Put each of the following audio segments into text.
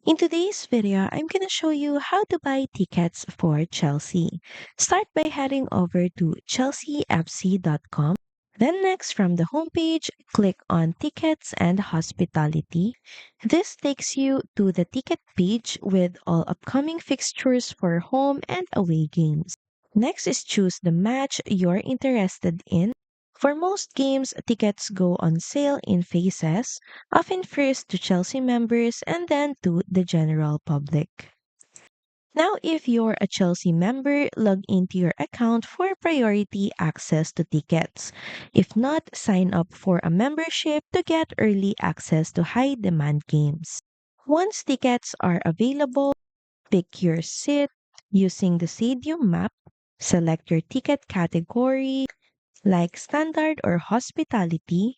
In today's video, I'm going to show you how to buy tickets for Chelsea. Start by heading over to chelseafc.com. Then next from the homepage, click on Tickets and Hospitality. This takes you to the ticket page with all upcoming fixtures for home and away games. Next is choose the match you're interested in. For most games, tickets go on sale in phases, often first to Chelsea members and then to the general public. Now, if you're a Chelsea member, log into your account for priority access to tickets. If not, sign up for a membership to get early access to high demand games. Once tickets are available, pick your seat using the stadium map, select your ticket category like standard or hospitality,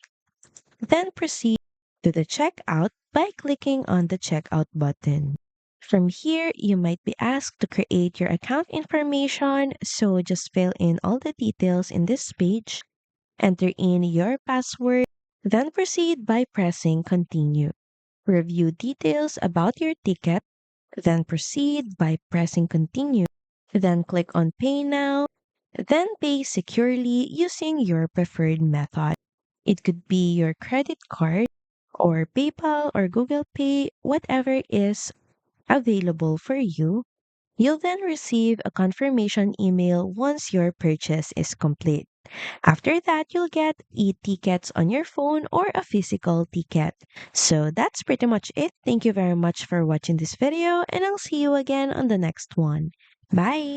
then proceed to the checkout by clicking on the checkout button. From here, you might be asked to create your account information, so just fill in all the details in this page, enter in your password, then proceed by pressing continue. Review details about your ticket, then proceed by pressing continue, then click on pay now, then pay securely using your preferred method. It could be your credit card or PayPal or Google Pay, whatever is available for you. You'll then receive a confirmation email once your purchase is complete. After that, you'll get e-tickets on your phone or a physical ticket. So that's pretty much it. Thank you very much for watching this video, and I'll see you again on the next one. Bye!